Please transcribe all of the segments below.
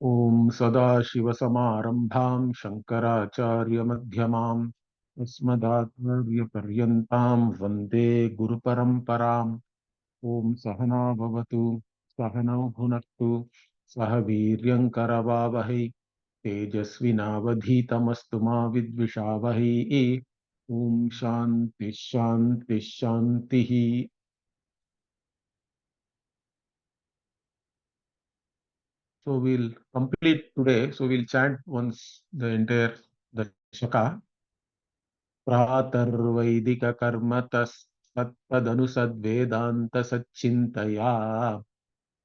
ॐ सदाशिवसमारम्भां शङ्कराचार्यमध्यमाम् अस्मदाचार्यपर्यन्तां वन्दे गुरुपरम्पराम्। ॐ सहना भवतु, सहनौ भुनक्तु, सह वीर्यङ्करवावहै, तेजस्विनावधीतमस्तु मा विद्विषावहै। ॐ शान्ति शान्ति शान्तिः। So we'll complete today. So we'll chant once the entire Dashaka. प्रातर्वैदिककर्म तत्तदनुसद्वेदान्तसच्चिन्तया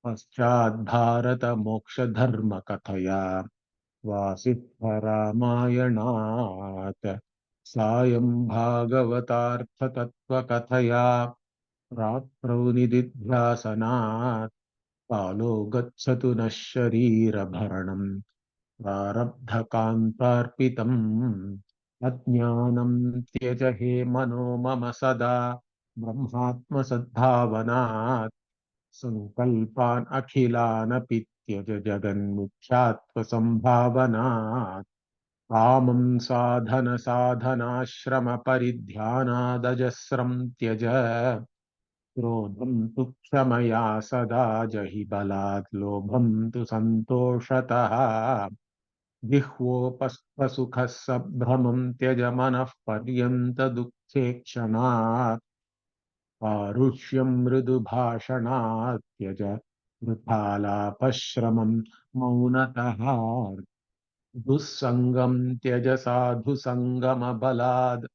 पश्चाद्भारतमोक्षधर्मकथया वासिष्ठरामायणात् सायं भागवतार्थतत्त्वकथया रात्रौ निदिध्यासनात् कालो गच्छतु नः शरीरभरणम् प्रारब्धकान्तार्पितम् अज्ञानं त्यज हे मनो मम सदा ब्रह्मात्मसद्भावनात् सङ्कल्पान् अखिलानपि त्यज जगन्मिथ्यात्वसम्भावनात् कामं साधनसाधनाश्रमपरिध्यानादजस्रं त्यज क्रोधं तु क्षमया सदा जहि बलात् लोभं तु सन्तोषतः जिह्वोपस्थसुखः सभ्रमं त्यज मनः पर्यन्तदुःखे क्षणात् पारुष्यं मृदुभाषणात् त्यज वृथालापश्रमं मौनतः दुःसङ्गं त्यज साधुसङ्गमबलाद्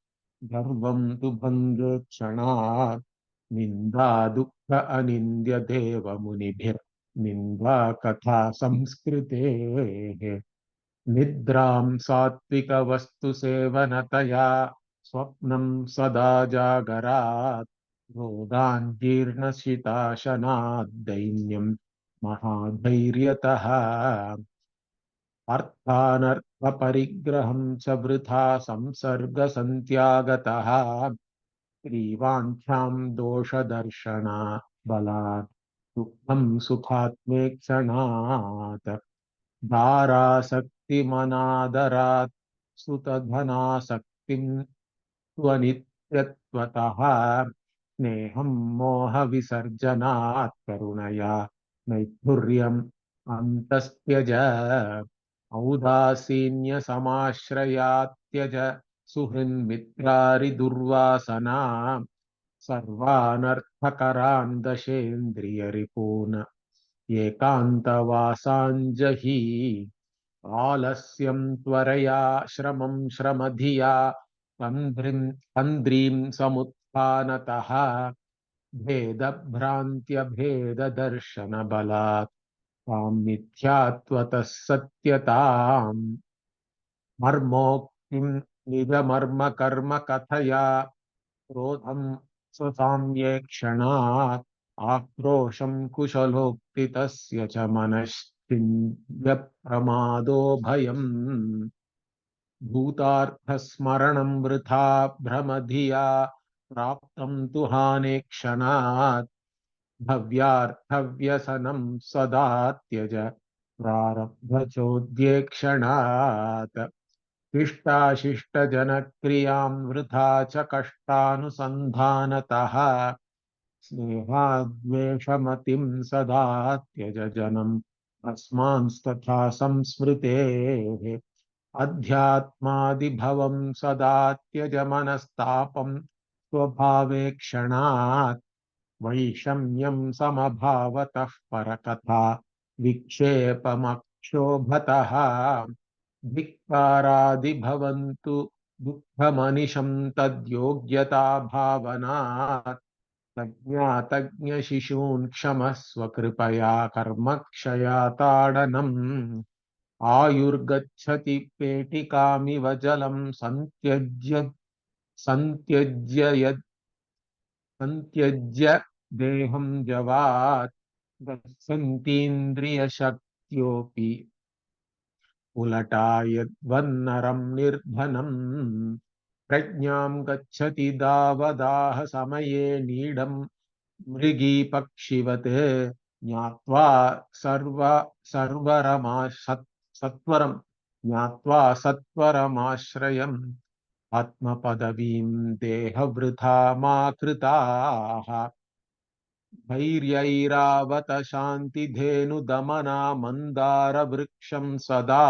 गर्वं तु भङ्गे क्षणात् निन्दा दुःख अनिन्द्य देवमुनिभिर्निन्दा कथा संस्कृतेः निद्रां सात्विकवस्तुसेवनतया स्वप्नं सदा जागरात् रोगान् जीर्णशिताशनात् दैन्यं महाधैर्यतः अर्थानर्थपरिग्रहं च वृथा संसर्गसन्त्यागतः श्रीवाञ्छां दोषदर्शना बलात् दुःखं सुखात्मेक्षणात् दारासक्तिमनादरात् सुतधनासक्तिं त्वनित्यत्वतः स्नेहं मोहविसर्जनात् करुणया नैष्ठुर्यम् अन्तस्त्यज औदासीन्यसमाश्रयात् त्यज सुहृन्मित्रारिदुर्वासना सर्वानर्थकरान् दशेन्द्रियरिपून् एकान्तवासाञ्जहि आलस्यं त्वरया श्रमं श्रमधिया तन्द्रीं समुत्थानतः भेदभ्रान्त्यभेददर्शनबलात् तां मिथ्यात्वतः सत्यताम् मर्मोक्तिं निजमर्मकर्म कथया क्रोधं स्वसाम्ये क्षणात् आक्रोशं कुशलोक्ति तस्य च मनश्चिन्त्यप्रमादो भयम् भूतार्थस्मरणं वृथा भ्रमधिया प्राप्तं तु हाने क्षणात् भव्यार्थव्यसनं सदा त्यज प्रारब्धचोद्येक्षणात् शिष्टाशिष्टजनक्रियां वृथा च कष्टानुसन्धानतः स्नेहाद्वेषमतिं सदा त्यज जनम् अस्मांस्तथा संस्मृतेः अध्यात्मादिभवं सदा त्यज मनस्तापं स्वभावे क्षणात् वैषम्यं समभावतः परकथा विक्षेपमक्षोभतः धिक्कारादिभवन्तु दुःखमनिशं तद्योग्यता भावनात् तज्ञातज्ञशिशून् क्षमस्व कृपया कर्मक्षयाताडनम् आयुर्गच्छति पेटिकामिव जलं सन्त्यज्य देहं जवात् गच्छन्तीन्द्रियशक्त्योऽपि उलटायद्वन्नरं निर्धनम् प्रज्ञां गच्छति दावदाह समये नीडं मृगी पक्षिवत् ज्ञात्वा सत्वरम ज्ञात्वा सत्वरमाश्रयम् आत्मपदवीं देहवृथा मा कृताः धैर्यैरावत शान्तिधेनुदमना मन्दारवृक्षं सदा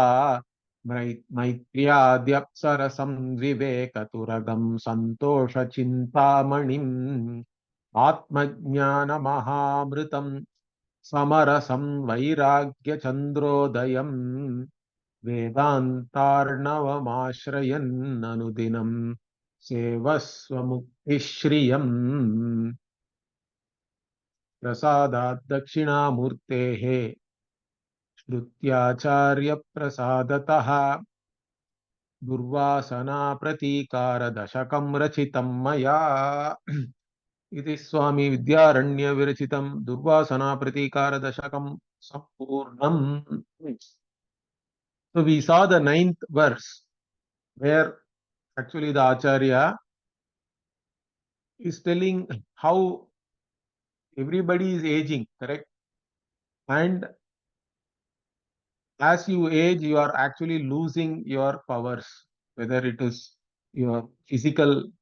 मैत्र्याद्यप्सरसं विवेकतुरगं सन्तोषचिन्तामणिम् आत्मज्ञानमहामृतं समरसं वैराग्यचन्द्रोदयम् वेदान्तार्णवमाश्रयन् अनुदिनं सेवस्वमुक्तिश्रियम् प्रसादात् दक्षिणामूर्तेः श्रुत्याचार्यप्रसादतः दुर्वासना प्रतीकारदशकं रचितं मया इति स्वामी विद्यारण्य विरचितं दुर्वासना प्रतीकारदशकं सम्पूर्णम्. So we saw the ninth verse where actually the Acharya is telling how everybody is aging, correct? And as you age, you are actually losing your powers, whether it is your physical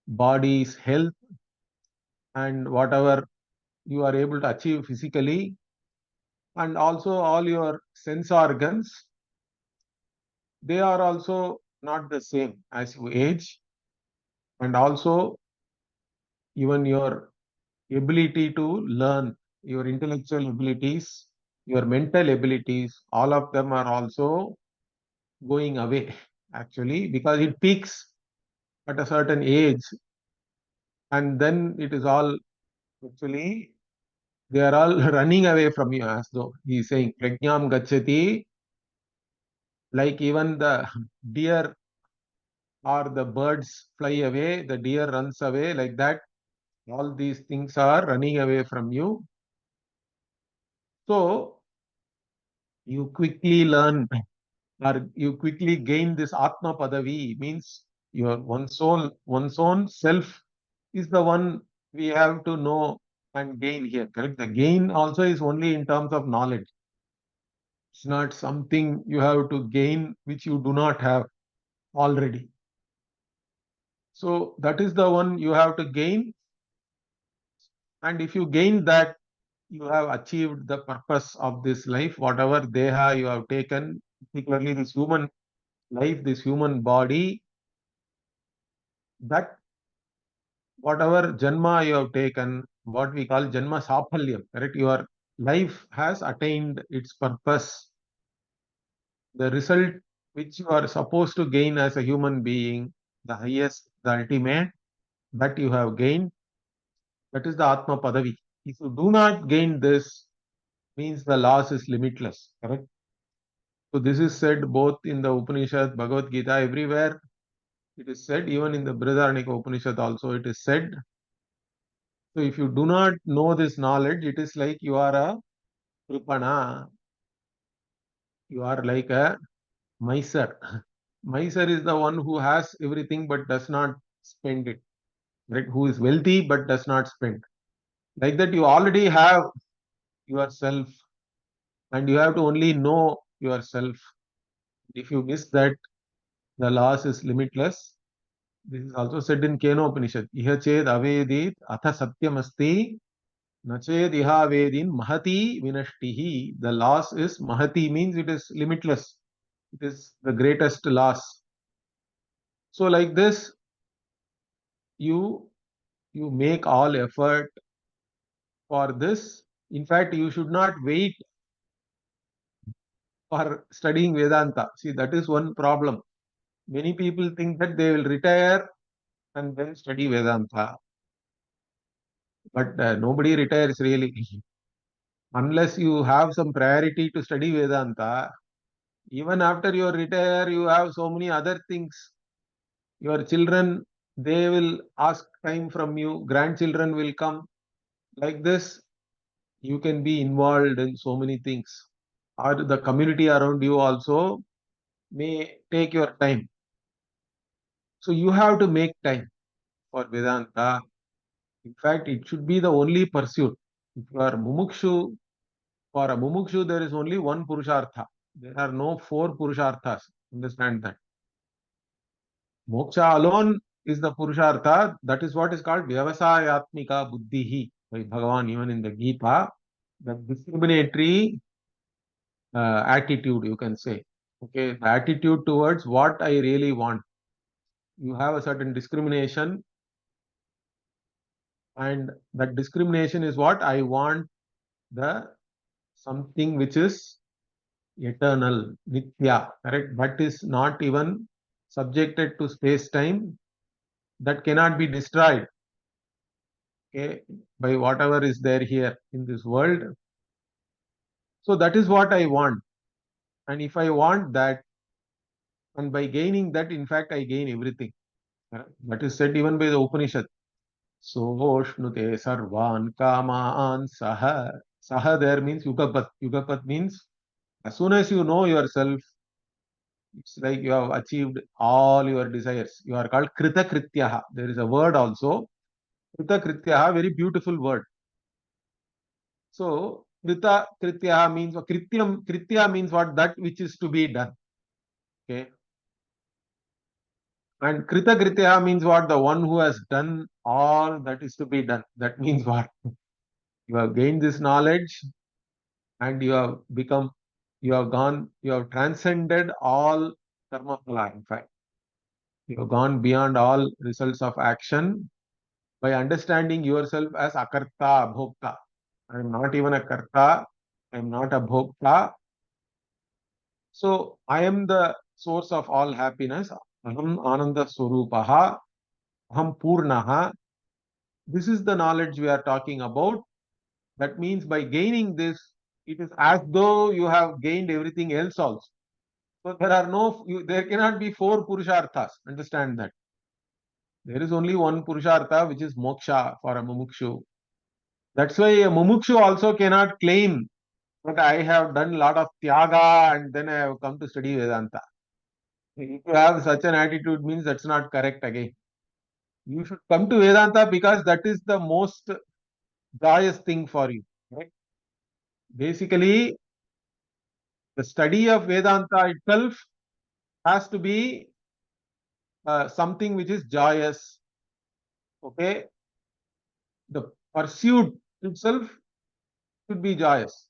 body's health and whatever you are able to achieve physically, and also all your sense organs, they are also not the same as you age, and also even your ability to learn, your intellectual abilities, your mental abilities, all of them are also going away actually, because it peaks at a certain age, and then it is all actually they are all running away from you, as though he is saying prajnam gacchati, like even the deer or the birds fly away, the deer runs away, like that all these things are running away from you. So you quickly learn or you quickly gain this atma padavi, means your one's own self is the one we have to know and gain here, correct? The gain also is only in terms of knowledge. It's not something you have to gain which you do not have already. So that is the one you have to gain. And if you gain that, you have achieved the purpose of this life, whatever deha you have taken, particularly this human life, this human body, that whatever janma you have taken, what we call janma saphalyam, correct? Your life has attained its purpose. The result which you are supposed to gain as a human being, the highest, the ultimate, that you have gained, that is the Atma Padavi. If you do not gain this, means the loss is limitless, correct? So this is said both in the Upanishad, Bhagavad Gita, everywhere it is said, even in the Brihadaranyaka Upanishad also it is said. So if you do not know this knowledge, it is like you are a Kripana, you are like a miser. Miser is the one who has everything but does not spend it, right? Who is wealthy but does not spend. Like that, you already have yourself and you have to only know yourself. If you miss that, the loss is limitless. This is also said in Keno Upanishad. Iha ched avedit atha satyamasti nached iha vedin mahati vinashtihi. The loss is mahati, means it is limitless. It is the greatest loss. So like this, you you make all effort for this. In fact, you should not wait for studying Vedanta. See, that is one problem. Many people think that they will retire and then study Vedanta. But nobody retires really. Unless you have some priority to study Vedanta, even after you retire, you have so many other things. Your children, they will ask time from you, grandchildren will come. Like this, you can be involved in so many things. Or the community around you also may take your time. So you have to make time for Vedanta. In fact, it should be the only pursuit. If you are mumukshu, For a mumukshu, there is only one purushartha. There are no four purusharthas. Understand that. Moksha alone is the purushartha. That is what is called vyavasayatmika buddhihi by Bhagavan even in the Gita. The discriminatory attitude, you can say. Okay, the attitude towards what I really want. You have a certain discrimination, and that discrimination is what I want, the something which is eternal, nitya, correct? That is not even subjected to space time, that cannot be destroyed, okay, by whatever is there here in this world. So that is what I want. And if I want that, and by gaining that, in fact, I gain everything. Correct? That is said even by the Upanishad. Sohoshnute sarvan kamaan saha. Saha there means yugapat. Yugapat means as soon as you know yourself, it's like you have achieved all your desires. You are called Krita Krityaha. There is a word also. Krita Krityaha, very beautiful word. So Krita Krityaha means, Krityam, Kritya means what? That which is to be done. Okay. And Krita Krityaha means what? The one who has done all that is to be done. That means what? You have gained this knowledge and you have become, you have gone, you have transcended all karma phala, in fact. You have gone beyond all results of action by understanding yourself as akarta, abhokta. I am not even a karta, I am not a bhokta. So I am the source of all happiness. Aham ananda swarupaha, aham purnaha. This is the knowledge we are talking about. That means by gaining this, it is as though you have gained everything else also. So there are no, there cannot be four purusharthas. Understand that. There is only one purushartha, which is moksha for a mumukshu. That's why a mumukshu also cannot claim that I have done a lot of tyaga and then I have come to study Vedanta. If you have such an attitude, means that's not correct again. You should come to Vedanta because that is the most joyous thing for you. Right? Basically, the study of Vedanta itself has to be something which is joyous. Okay, the pursuit itself should be joyous,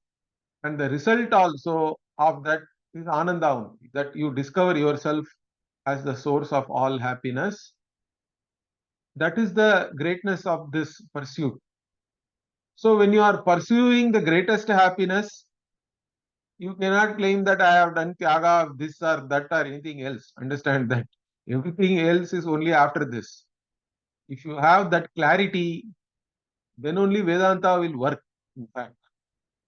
and the result also of that is ananda only, that you discover yourself as the source of all happiness. That is the greatness of this pursuit. So when you are pursuing the greatest happiness, you cannot claim that I have done tyaga of this or that or anything else. Understand that everything else is only after this. If you have that clarity, then only Vedanta will work. In fact,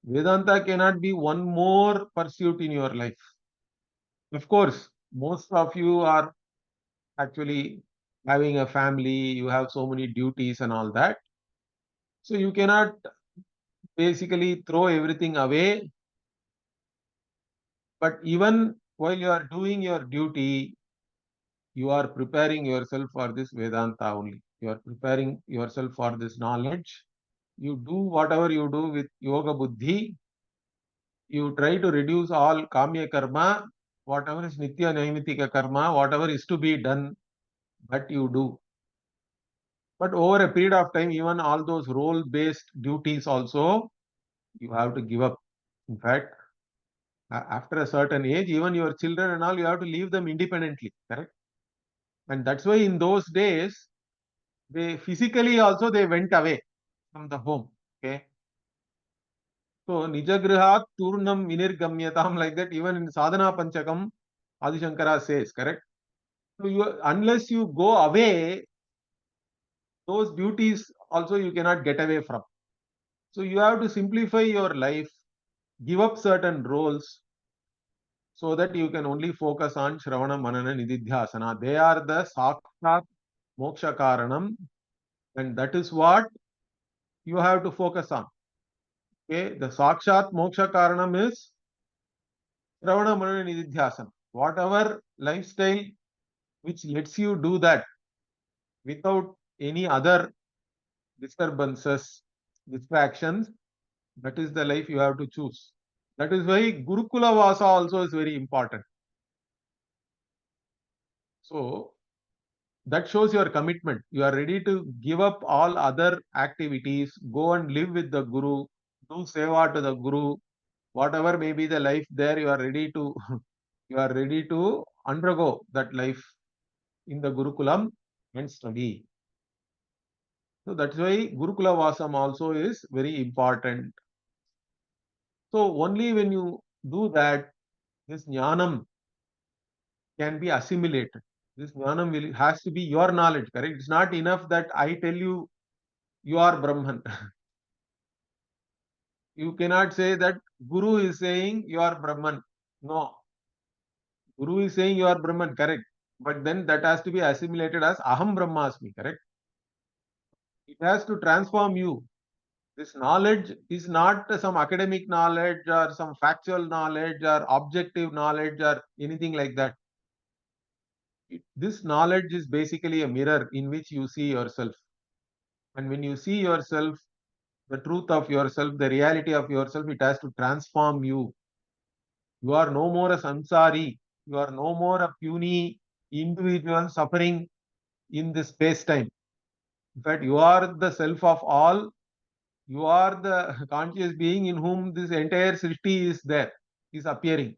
Vedanta cannot be one more pursuit in your life. Of course, most of you are actually having a family, you have so many duties and all that. So you cannot basically throw everything away. But even while you are doing your duty, you are preparing yourself for this Vedanta only. You are preparing yourself for this knowledge. You do whatever you do with yoga buddhi. You try to reduce all kamya karma, whatever is nitya naimitika karma, whatever is to be done, that you do. But over a period of time, even all those role-based duties also, you have to give up. In fact, after a certain age, even your children and all, you have to leave them independently, correct? And that's why in those days, they physically also they went away from the home. Okay. So Nijagrihat Turnam Vinirgamyatam, like that, even in Sadhana Panchakam, Adi Shankara says, correct? So you, unless you go away, those duties also you cannot get away from. So you have to simplify your life, give up certain roles, so that you can only focus on Shravana, Manana, Nididhyasana. They are the Sakshat Moksha Karanam, and that is what you have to focus on. Okay, the Sakshat Moksha Karanam is Shravana, Manana, Nididhyasana. Whatever lifestyle which lets you do that without any other disturbances, distractions, That is the life you have to choose. That is why Gurukula Vasa also is very important. So that shows your commitment. You are ready to give up all other activities, go and live with the Guru, do seva to the Guru, whatever may be the life there, you are ready to you are ready to undergo that life in the Gurukulam and study. So that's why Gurukula Vasam also is very important. So only when you do that, this jnanam can be assimilated. This jnanam will has to be your knowledge, correct? It's not enough that I tell you you are Brahman. You cannot say that Guru is saying you are Brahman. No, Guru is saying you are Brahman, correct? But then that has to be assimilated as Aham Brahmasmi, correct? It has to transform you. This knowledge is not some academic knowledge or some factual knowledge or objective knowledge or anything like that. This knowledge is basically a mirror in which you see yourself. And when you see yourself, the truth of yourself, the reality of yourself, it has to transform you. You are no more a samsari. You are no more a puny individual suffering in this space time. In fact, you are the self of all. You are the conscious being in whom this entire srishti is there, is appearing.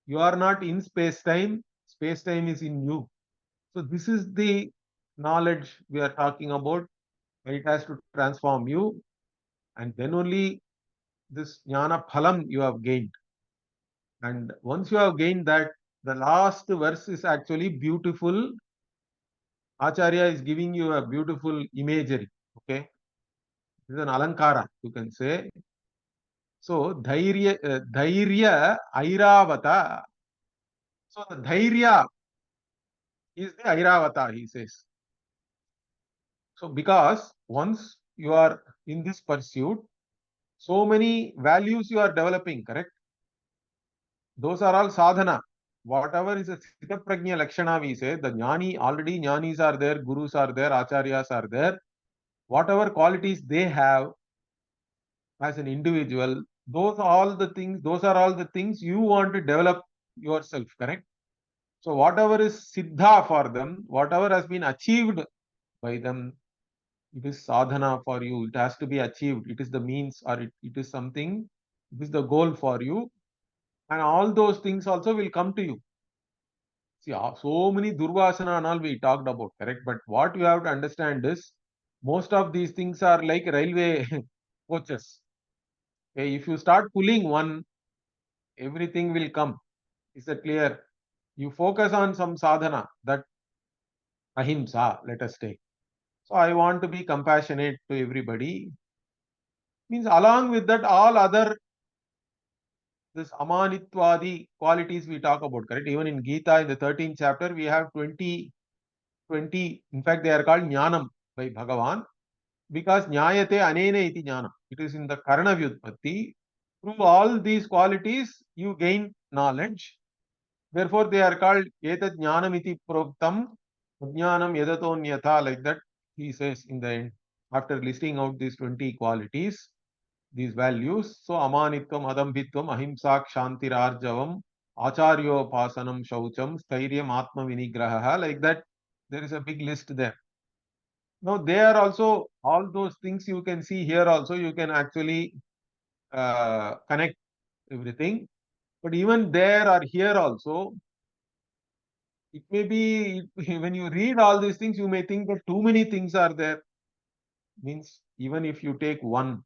You are not in space time. Space time is in you. So this is the knowledge we are talking about. It has to transform you, and then only this jnana phalam you have gained. And once you have gained that, the last verse is actually beautiful. Acharya is giving you a beautiful imagery. Okay, this is an alankara, you can say. So dhairya airavata. So the dhairya is the airavata, he says. So because once you are in this pursuit, so many values you are developing, correct? Those are all sadhana. Whatever is a Sthita Prajna Lakshana, we say, the jnani, already jnanis are there, gurus are there, acharyas are there. Whatever qualities they have as an individual, those are all the things you want to develop yourself, correct? So whatever is siddha for them, whatever has been achieved by them, it is sadhana for you. It has to be achieved. It is the means, or it is something, it is the goal for you. And all those things also will come to you. See, so many DurvAsanA and all we talked about, correct? But what you have to understand is most of these things are like railway coaches. Okay, if you start pulling one, everything will come. Is that clear? You focus on some sadhana, that ahimsa, let us take. So I want to be compassionate to everybody. Means along with that, all other this amanitwadi qualities we talk about, correct? Even in Gita, in the 13th chapter, we have 20. In fact, they are called jnanam by Bhagavan, because jnayate anena iti jnanam. It is in the karana vyutpatti. Through all these qualities, you gain knowledge. Therefore, they are called etat jnanam iti proktam jnanam yadatonyatha, like that he says in the end, after listing out these 20 qualities, these values. So, amanitvam, adambhitvam, ahimsak, shantirarjavam, acharyopasanam, shaucham, stairyam, atma vinigraha, like that. There is a big list there. Now, they are also all those things you can see here also, you can actually connect everything. But even there or here also, it may be when you read all these things, you may think that too many things are there. Means even if you take one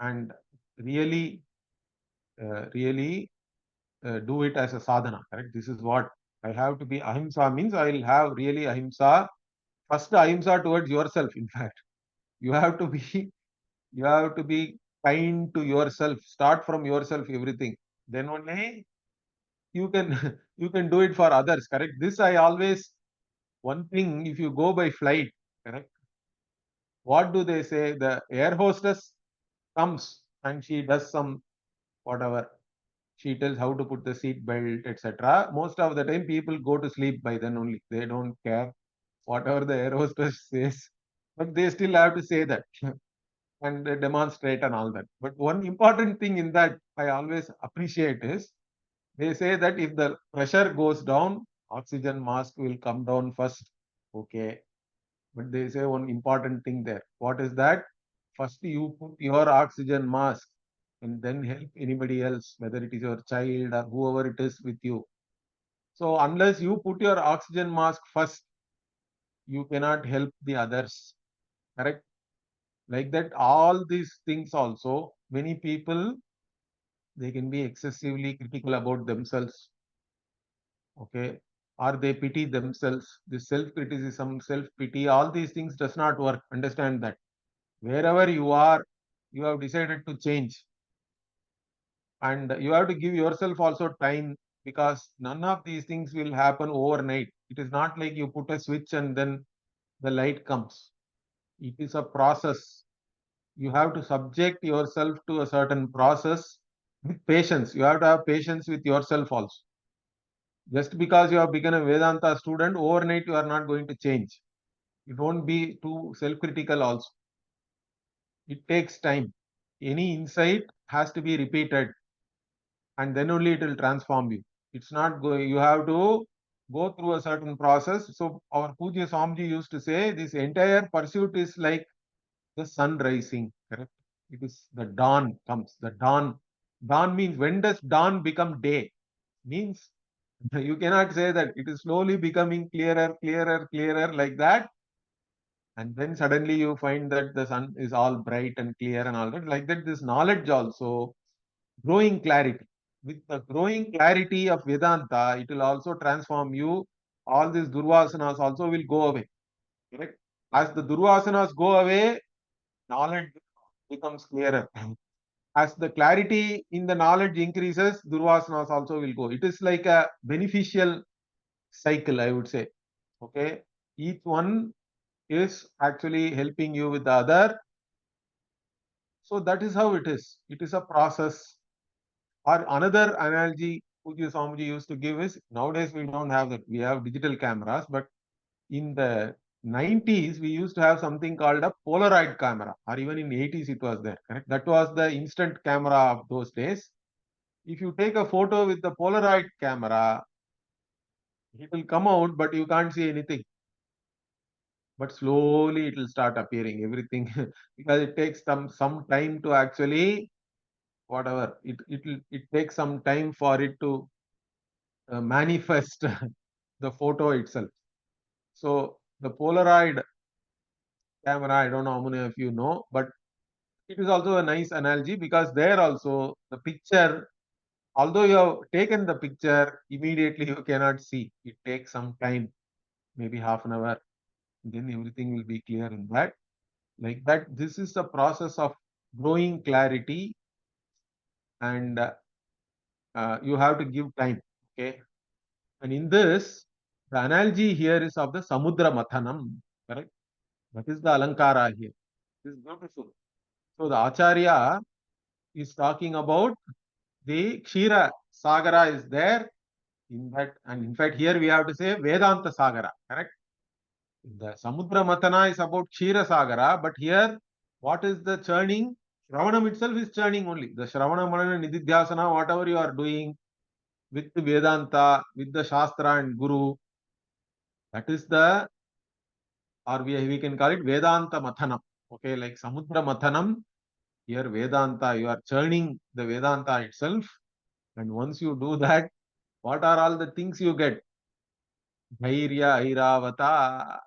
and really, really do it as a sadhana, correct? This is what I have to be. Ahimsa means I will have really ahimsa. First ahimsa towards yourself. In fact, you have to be you have to be kind to yourself. Start from yourself. Everything. Then only you can you can do it for others. Correct. This I always one thing. If you go by flight, correct. What do they say? The air hostess comes and she does some whatever. She tells how to put the seat belt, etc. Most of the time, people go to sleep by then only. They don't care whatever the air hostess says, but they still have to say that. and they demonstrate and all that. But one important thing in that I always appreciate is they say that if the pressure goes down, oxygen mask will come down first. Okay. But they say one important thing there. What is that? First, you put your oxygen mask and then help anybody else, whether it is your child or whoever it is with you. So, unless you put your oxygen mask first, you cannot help the others. Correct? Like that, all these things also, many people they can be excessively critical about themselves. Okay. Or they pity themselves. This self-criticism, self-pity, all these things does not work. Understand that. Wherever you are, you have decided to change. And you have to give yourself also time, because none of these things will happen overnight. It is not like you put a switch and then the light comes. It is a process. You have to subject yourself to a certain process with patience. You have to have patience with yourself also. Just because you have become a Vedanta student, overnight you are not going to change. You don't be too self-critical also. It takes time. Any insight has to be repeated, and then only it will transform you. It's not going, you have to go through a certain process. So our Puja Swamiji used to say this entire pursuit is like the sun rising, correct? It is the dawn comes. The dawn means, when does dawn become day? Means you cannot say that it is slowly becoming clearer, clearer, clearer like that. And then suddenly you find that the sun is all bright and clear and all that. Like that, this knowledge also growing clarity. With the growing clarity of Vedanta, it will also transform you. All these Durvasanas also will go away. Correct? As the Durvasanas go away, knowledge becomes clearer. As the clarity in the knowledge increases, Durvasanas also will go. It is like a beneficial cycle, I would say. Okay. Each one is actually helping you with the other. So that is how it is. It is a process. Or another analogy Pujya Swamiji used to give is, nowadays we don't have that. We have digital cameras, but in the 90s, we used to have something called a Polaroid camera, or even in 80s it was there. Correct? That was the instant camera of those days. If you take a photo with the Polaroid camera, it will come out, but you can't see anything. But slowly it will start appearing everything because it takes some time to actually, whatever it takes some time for it to manifest the photo itself. So the Polaroid camera, I don't know how many of you know, but it is also a nice analogy, because there also the picture, although you have taken the picture, immediately you cannot see. It takes some time, maybe half an hour, then everything will be clear in that. Like that, this is the process of growing clarity, and you have to give time. Okay. And in this, the analogy here is of the Samudra Mathanam. Correct? That is the Alankara here. This is beautiful. So the Acharya is talking about the Kshira Sagara is there in that, and in fact here we have to say Vedanta Sagara, correct? The Samudra Mathana is about Kshira Sagara, but here what is the churning? Shravanam itself is churning only. The Shravana Manana Nididhyasana, whatever you are doing with the Vedanta, with the Shastra and Guru, that is the, or we can call it Vedanta Mathanam. Okay, like Samudra Mathanam, here Vedanta, you are churning the Vedanta itself. And once you do that, what are all the things you get? Dhairya, Airavata.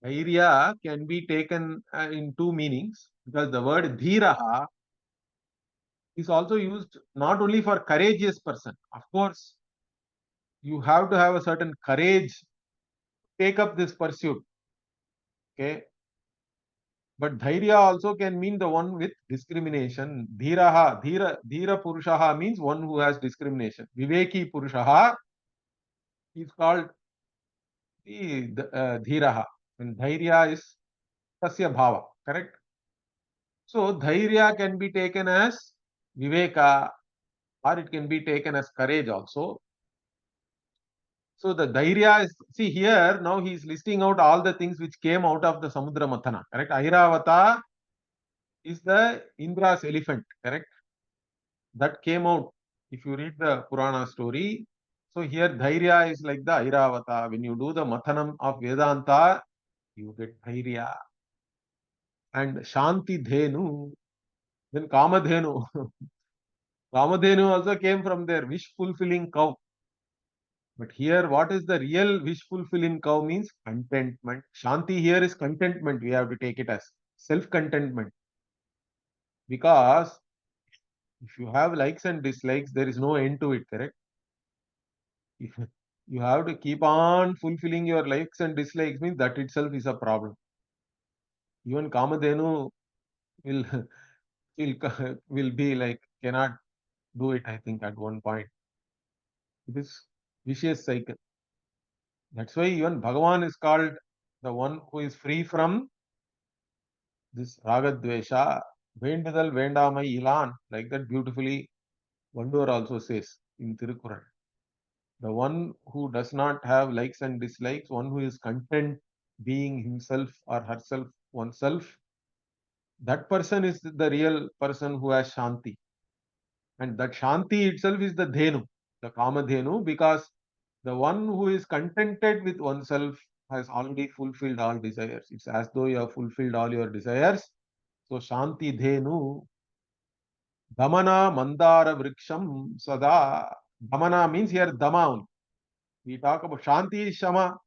Dhairya can be taken in two meanings, because the word dhiraha is also used not only for courageous person. Of course, you have to have a certain courage to take up this pursuit. Okay. But dhairya also can mean the one with discrimination. Dhira purushaha means one who has discrimination. Viveki purushaha is called the dhiraha. And dhairya is tasya bhava, correct? So dhairya can be taken as viveka, or it can be taken as courage also. So the dhairya is, see here, now he is listing out all the things which came out of the Samudra Mathana, correct? Airavata is the Indra's elephant, correct? That came out if you read the Purana story. So here Dhairya is like the Airavata. When you do the Mathanam of Vedanta, you get Dhairya. And Shanti Dhenu, then Kamadhenu. Kamadhenu also came from their wish fulfilling cow. But here, what is the real wish fulfilling cow means contentment. Shanti here is contentment. We have to take it as self contentment. Because if you have likes and dislikes, there is no end to it, correct? If you have to keep on fulfilling your likes and dislikes, means that itself is a problem. Even Kamadhenu will will be like cannot do it. I think at one point it is vicious cycle. That's why even Bhagavan is called the one who is free from this ragadvesha. Vendadal vendamai ilan, like that beautifully Vandur also says in Tirukural. The one who does not have likes and dislikes, one who is content being himself or herself, oneself, that person is the real person who has Shanti. And that Shanti itself is the Dhenu, the Kama Dhenu, because the one who is contented with oneself has already fulfilled all desires. It's as though you have fulfilled all your desires. So Shanti Dhenu, Damana Mandara Vriksham Sada. Damana means here Dama. We talk about Shanti is Shama.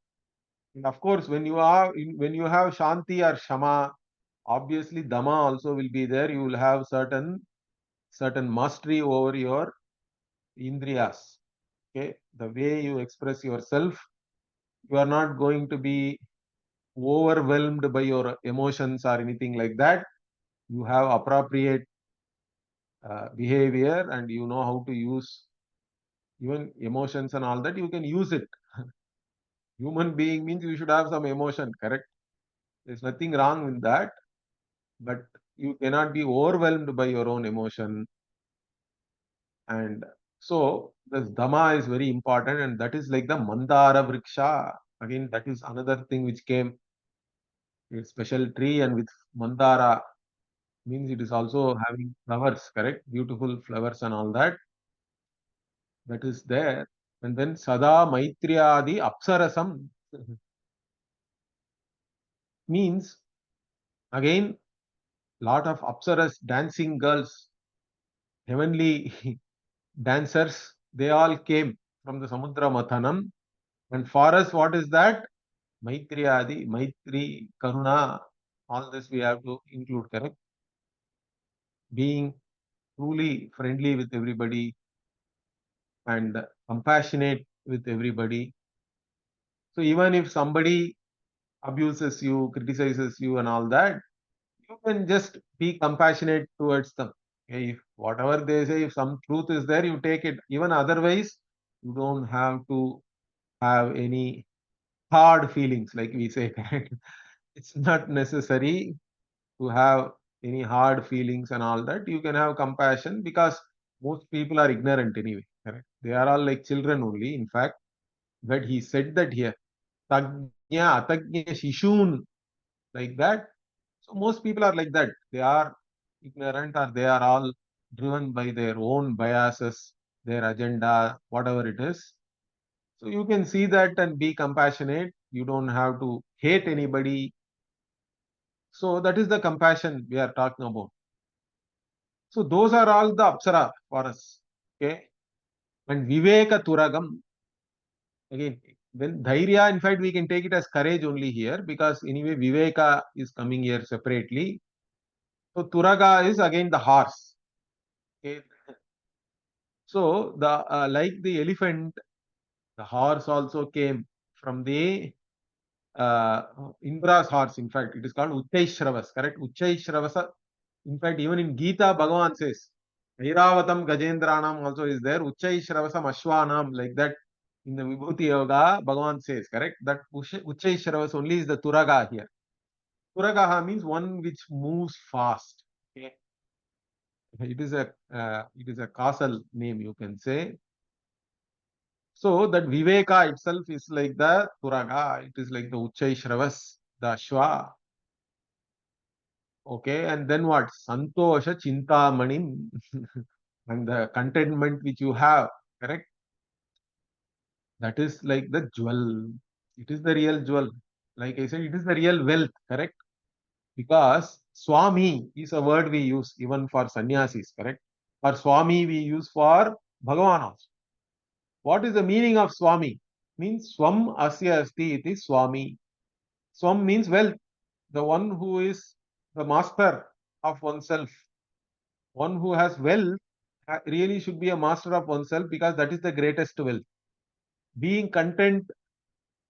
And of course, when you have Shanti or Shama, obviously Dama also will be there. You will have certain mastery over your indriyas. Okay, the way you express yourself, you are not going to be overwhelmed by your emotions or anything like that. You have appropriate behavior, and you know how to use even emotions and all that. You can use it. Human being means you should have some emotion, correct? There's nothing wrong with that, but you cannot be overwhelmed by your own emotion. And so this Dhamma is very important, and that is like the Mandara Vriksha. Again, that is another thing which came, a special tree, and with Mandara means it is also having flowers, correct? Beautiful flowers and all that. That is there. And then Sada Maitriyadi Apsarasam means again lot of Apsaras dancing girls, heavenly dancers, they all came from the Samudra Mathanam. And for us, what is that? Maitriyadi, Maitri, Karuna, all this we have to include, correct? Being truly friendly with everybody and compassionate with everybody. So even if somebody abuses you, criticizes you, and all that, you can just be compassionate towards them. Okay, if whatever they say, if some truth is there, you take it. Even otherwise, you don't have to have any hard feelings, like we say. Correct? It's not necessary to have any hard feelings and all that. You can have compassion because most people are ignorant anyway. Correct? They are all like children only. In fact, but he said that here, Tagnya, Atagnya, Shishun, like that. So most people are like that. They are ignorant, or they are all driven by their own biases, their agenda, whatever it is. So you can see that and be compassionate. You don't have to hate anybody. So that is the compassion we are talking about. So those are all the apsara for us. Okay. And Viveka Turagam, again, when Dhairya, in fact, we can take it as courage only here, because anyway, Viveka is coming here separately. So Turaga is again the horse. Okay. So the like the elephant, the horse also came from the uh, Indra's horse. In fact, it is called Uchchaishravas, correct? Uchchaishravasa. In fact, even in Gita, Bhagavan says, Airavatam Gajendranam also is there. Uchchaishravasam Ashwanam, like that. In the Vibhuti Yoga, Bhagavan says, correct? That Uchchaishravas only is the Turaga here. Turagaha means one which moves fast. Okay? It is a causal name, you can say. So that Viveka itself is like the Turaga, it is like the Uchchai Shravas, the Ashwa. Okay, and then what? Santosha Chintamani, and the contentment which you have, correct? That is like the jewel. It is the real jewel. Like I said, it is the real wealth, correct? Because Swami is a word we use even for sannyasis, correct? For Swami, we use for Bhagavan also. What is the meaning of Swami? Means Swam Asya Asti iti Swami. Swam means wealth, the one who is the master of oneself. One who has wealth really should be a master of oneself because that is the greatest wealth. Being content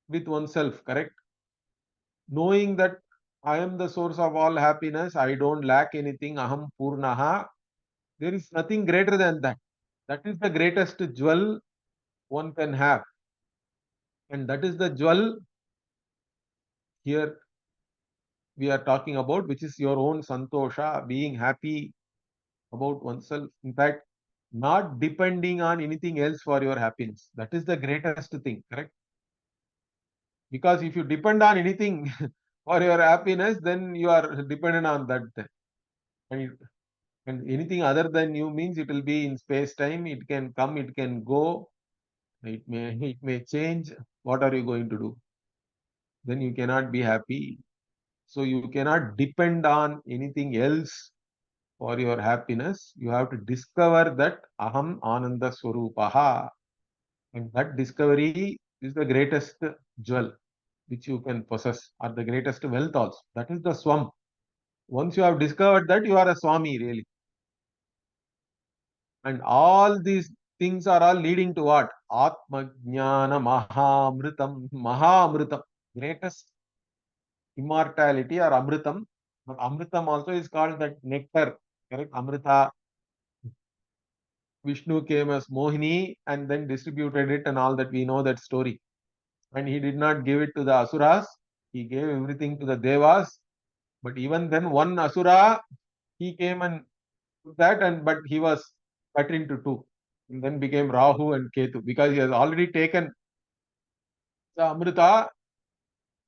with oneself, correct? Knowing that I am the source of all happiness, I don't lack anything, aham purnaha. There is nothing greater than that. That is the greatest jewel one can have. And that is the jewel here we are talking about, which is your own santosha, being happy about oneself. In fact, not depending on anything else for your happiness. That is the greatest thing, correct? Because if you depend on anything for your happiness, then you are dependent on that. And, and anything other than you means it will be in space time. It can come, it can go, it may change. What are you going to do? Then you cannot be happy. So you cannot depend on anything else for your happiness. You have to discover that aham ananda swarupaha. And that discovery is the greatest jewel which you can possess, or the greatest wealth also. That is the swam. Once you have discovered that, you are a swami really. And all these things are all leading to what? Atma Jnana Mahamritam. Mahamritam. Greatest immortality or Amritam. But Amritam also is called that nectar. Correct? Amrita. Vishnu came as Mohini and then distributed it and all that, we know that story. And he did not give it to the Asuras. He gave everything to the Devas. But even then, one Asura, he came and took that, and but he was cut into two. And then became Rahu and Ketu. Because he has already taken the Amrita,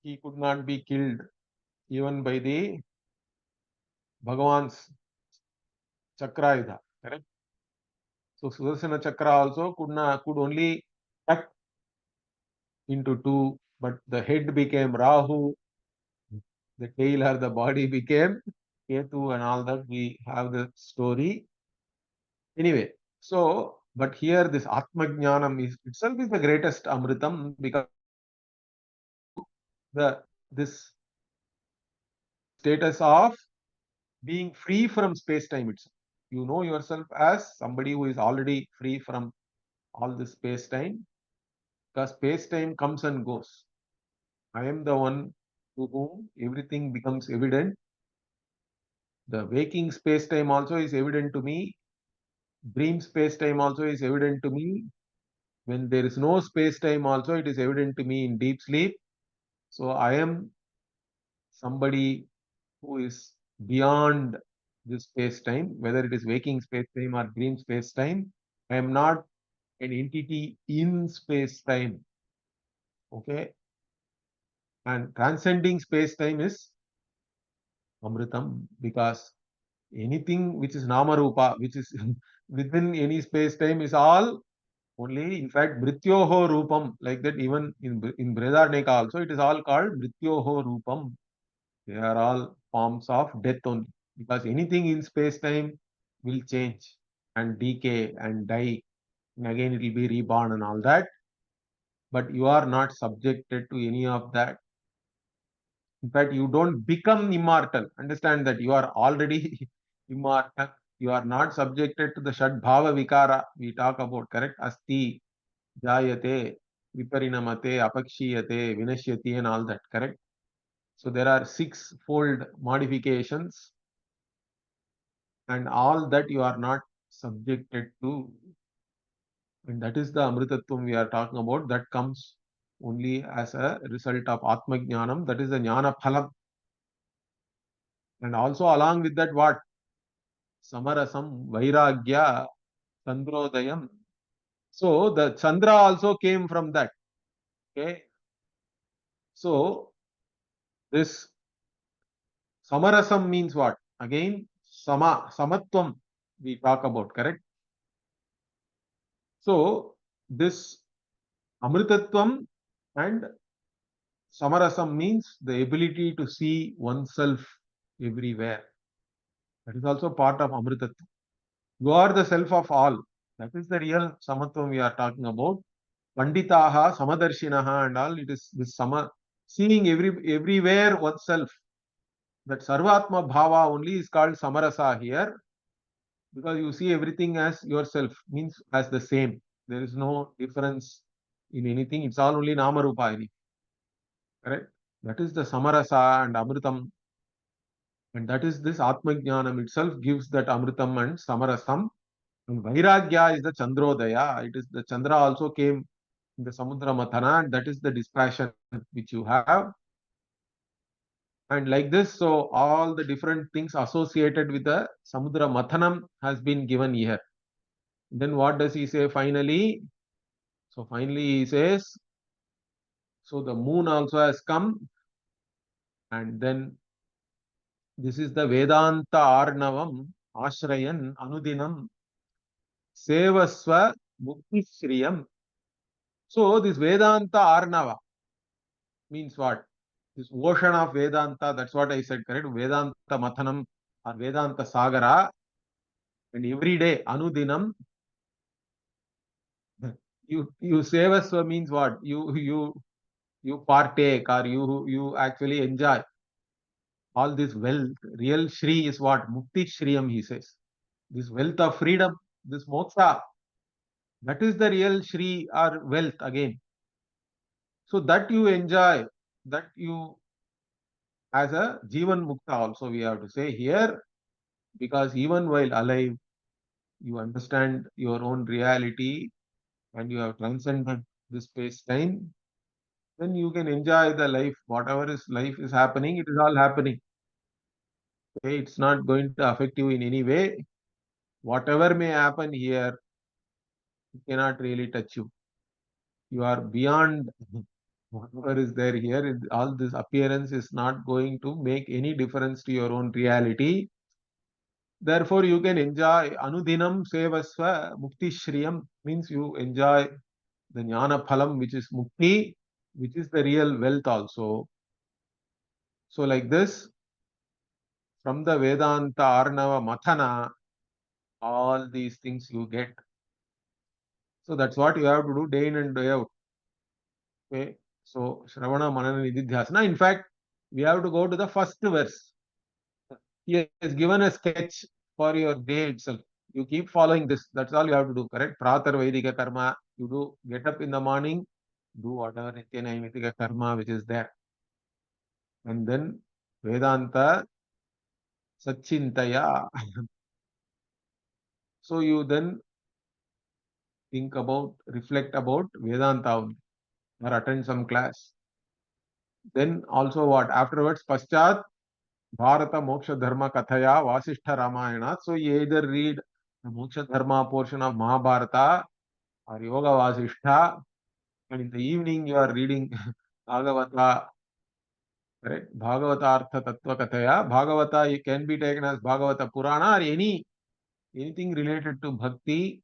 he could not be killed even by the Bhagavan's Chakrayudha. Correct? So Sudarsana Chakra also could only cut into two, but the head became Rahu, the tail or the body became Ketu, and all that we have the story. Anyway, so but here this Atma Jnanam is itself is the greatest Amritam, because the this status of being free from space time itself. You know yourself as somebody who is already free from all this space time, because space time comes and goes. I am the one to whom everything becomes evident. The waking space time also is evident to me. Dream space time also is evident to me. When there is no space time also, it is evident to me in deep sleep. So I am somebody who is beyond this space time, whether it is waking space time or dream space time. I am not an entity in space time. Okay. And transcending space time is Amritam, because anything which is Nama Rupa, which is within any space time, is all only, in fact, Mrityoho Rupam, like that, even in Bredarneka also, it is all called Mrityoho Rupam. They are all forms of death only, because anything in space time will change and decay and die, and again it will be reborn and all that. But you are not subjected to any of that. In fact, you don't become immortal. Understand that you are already immortal. You are not subjected to the Shad Bhava Vikara we talk about, correct? Asti, Jayate, Viparinamate, Apakshiyate, Vinashyati, and all that, correct? So there are six-fold modifications, and all that you are not subjected to. And that is the Amritattvam we are talking about. That comes only as a result of Atma Jnanam. That is the Jnana Phalam. And also along with that, what? Samarasam, Vairagya, Chandrodayam. So the Chandra also came from that. Okay. So this Samarasam means what? again samatvam we talk about, correct? So this amritatvam and samarasam means the ability to see oneself everywhere. That is also part of amritatvam. You are the self of all. That is the real samatvam we are talking about. Panditaha, Samadarshinaha and all, it is this seeing everywhere oneself. That Sarvatma Bhava only is called Samarasa here, because you see everything as yourself, means as the same. There is no difference in anything. It's all only Namarupa, correct? That is the Samarasa and Amritam. And that is this Atma Jnanam itself gives that Amritam and Samarasam. And Vairagya is the Chandrodaya. It is the Chandra also came in the Samudra Mathana, and that is the dispassion which you have. And like this, so all the different things associated with the Samudra Mathanam has been given here. Then what does he say finally? So finally he says, so the moon also has come, and then this is the Vedanta Arnavam Ashrayan Anudinam Sevasva Mukti Shriyam. So this Vedanta Arnava means what? This ocean of Vedanta, that's what I said, correct? Vedanta Mathanam or Vedanta Sagara. And every day, Anudinam, you sevasva means what? You partake, or you actually enjoy all this wealth. Real Shri is what? Mukti Shriyam, he says. This wealth of freedom, this moksha, that is the real Shri or wealth again. So that you enjoy, that you as a Jivan Mukta also we have to say here, because even while alive, you understand your own reality and you have transcended this space time, then you can enjoy the life. Whatever is life is happening, it is all happening. Okay? It's not going to affect you in any way. Whatever may happen here, it cannot really touch you. You are beyond whatever is there here. All this appearance is not going to make any difference to your own reality. Therefore, you can enjoy Anudinam Sevasva Mukti Shriyam, means you enjoy the Jnana Phalam, which is Mukti, which is the real wealth also. So, like this, from the Vedanta Arnava Mathana, all these things you get. So that's what you have to do day in and day out. Okay. So Shravana Manana Nididhyasana. In fact, we have to go to the first verse. He has given a sketch for your day itself. You keep following this. That's all you have to do. Correct? Pratar Vaidika Karma. You do get up in the morning, do whatever Nitya Naimitika Karma which is there. And then Vedanta Sachintaya. So you then think about, reflect about Vedanta or attend some class. Then also what? Afterwards, Paschat Bharata Moksha Dharma Kathaya Vasishtha Ramayana. So you either read the Moksha Dharma portion of Mahabharata or Yoga Vasishtha, and in the evening you are reading Bhagavata, correct? Bhagavata Artha Tattva Kathaya. Bhagavata can be taken as Bhagavata Purana or anything related to Bhakti.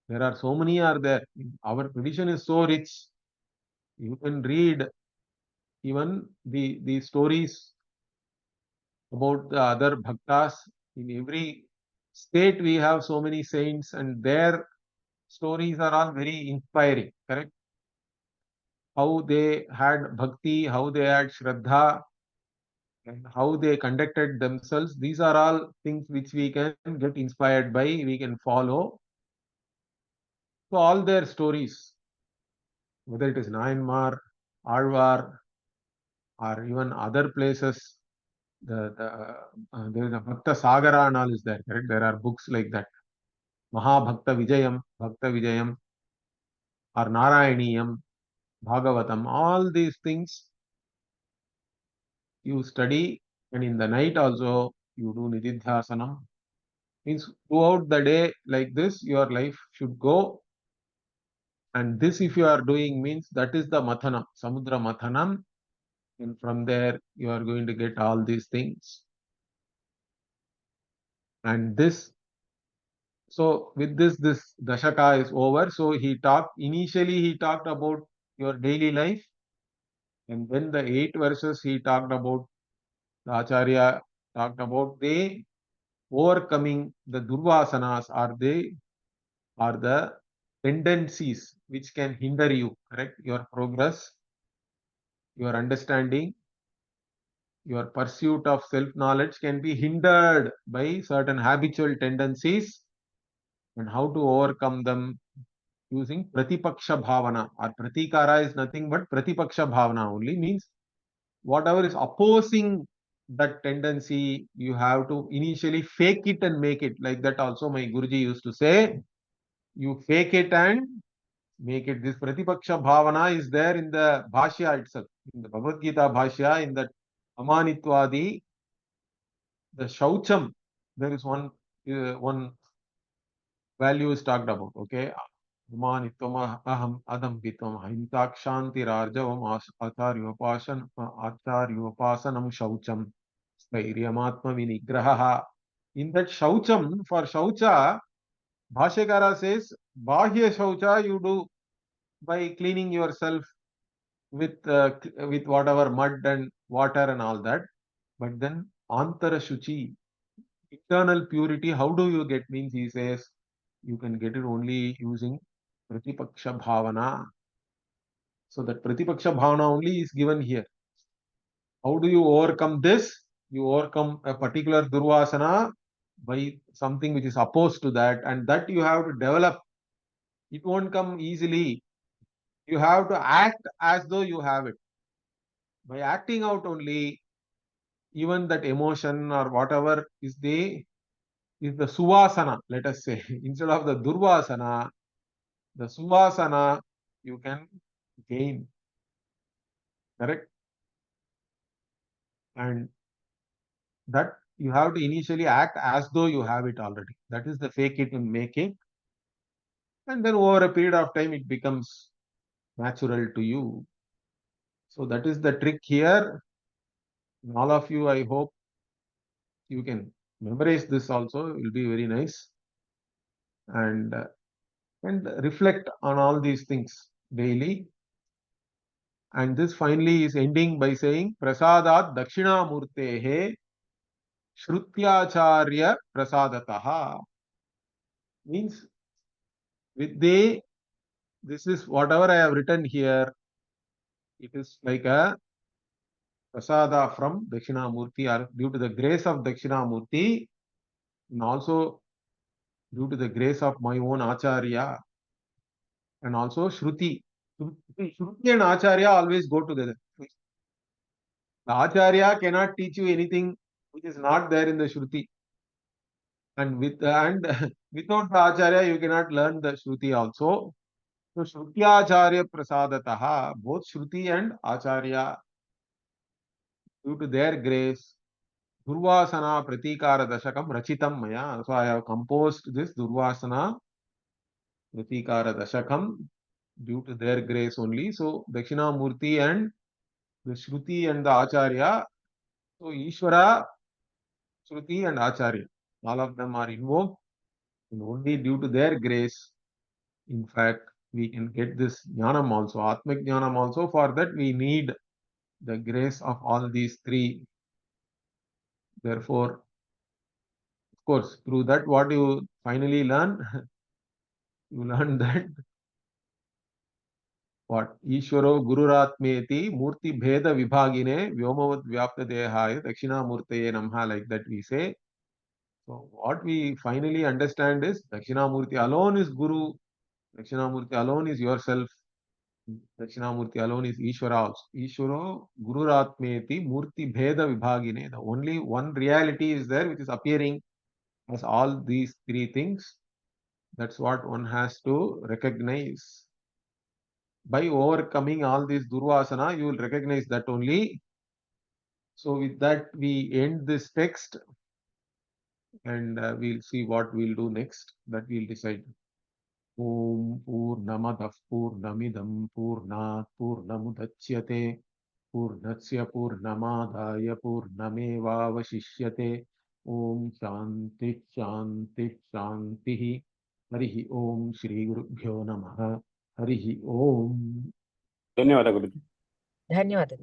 There are so many are there. Our tradition is so rich. You can read even the stories about the other bhaktas. In every state we have so many saints, and their stories are all very inspiring, correct? How they had bhakti, how they had shraddha, and how they conducted themselves. These are all things which we can get inspired by, we can follow. So all their stories, whether it is Nayanmar, Alvar, or even other places, there is a Bhakta Sagara and all is there, correct? There are books like that. Mahabhakta Vijayam, Bhakta Vijayam, or Narayaniyam, Bhagavatam, all these things you study, and in the night also you do Nididhyasanam. Means throughout the day like this, your life should go. And this, if you are doing, means that is the Mathanam, Samudra Mathanam. And from there, you are going to get all these things. And with this Dashaka is over. So initially he talked about your daily life. And then the 8 verses he talked about, the Acharya talked about the overcoming the Durvasanas, are the tendencies which can hinder you, correct? Your progress, your understanding, your pursuit of self-knowledge can be hindered by certain habitual tendencies, and how to overcome them using Pratipaksha Bhavana. Or Pratikara is nothing but Pratipaksha Bhavana only, means whatever is opposing that tendency, you have to initially fake it and make it. Like that also my Guruji used to say, you fake it and make it. This Pratipaksha Bhavana is there in the Bhashya itself, in the Bhagavad Gita Bhashya, in that Amanitwadi, the Shaucham, there is one value is talked about. Okay, Amanitvam aham adambitvam hintakshantirarjavam acharyopasanam Shaucham Stairyamaatma vinigraha. In that Shaucham, for Shaucha, Bhashyakara says, Bahya Shaucha you do by cleaning yourself with whatever mud and water and all that. But then Antara Shuchi, internal purity, how do you get? Means he says, you can get it only using Pratipaksha Bhavana. So that Pratipaksha Bhavana only is given here. How do you overcome this? You overcome a particular Durvasana by something which is opposed to that, and that you have to develop. It won't come easily. You have to act as though you have it. By acting out only, even that emotion or whatever is the Suvasana, let us say. Instead of the Durvasana, the Suvasana you can gain. Correct? And that you have to initially act as though you have it already. That is the fake it and make it. And then over a period of time, it becomes natural to you. So that is the trick here. And all of you, I hope you can memorize this also. It will be very nice. And reflect on all these things daily. And this finally is ending by saying, Prasadat Dakshinamurtehe Shrutyacharya Prasadataha. Means, this is whatever I have written here, it is like a prasada from Dakshinamurti, or due to the grace of Dakshinamurti, and also due to the grace of my own Acharya, and also Shruti. Shruti and Acharya always go together. The Acharya cannot teach you anything which is not there in the Shruti. And without the Acharya, you cannot learn the Shruti also. So Shruti Acharya Prasadataha, both Shruti and Acharya, due to their grace, DurvAsanA PratIkAra Dashakam Rachitam Maya. So I have composed this DurvAsanA PratIkAra Dashakam due to their grace only. So Dakshinamurti and the Shruti and the Acharya. So Ishvara, Shruti and Acharya, all of them are invoked, and only due to their grace, in fact, we can get this Jnanam also, Atmik Jnanam also. For that we need the grace of all these three. Therefore, of course, through that what you finally learn, you learn that what? Ishvaro Gururatmeti Murti Bheda Vibhagine Vyomavad Vyapta Dehaya Dakshinamurtaye Namha, like that we say. So what we finally understand is Dakshinamurti alone is Guru, Dakshinamurti alone is yourself, Dakshinamurti alone is Ishvara also. Ishvaro Gururatmeti Murti Bheda Vibhagine. The only one reality is there which is appearing as all these three things. That's what one has to recognize. By overcoming all these Durvasana, you will recognize that only. So with that, we end this text, and we'll see what we'll do next. That we'll decide. Om Purnamadah Purnamidam Purnat Purnamudachyate Purnasya Purnamadaya Purnameva Vashishyate Om Shanti शांति शांति। हरि ओम श्री गुरुभ्यो नमः। हरि ओम। ಧನ್ಯವಾದ ಗುರುಜಿ. ಧನ್ಯವಾದ.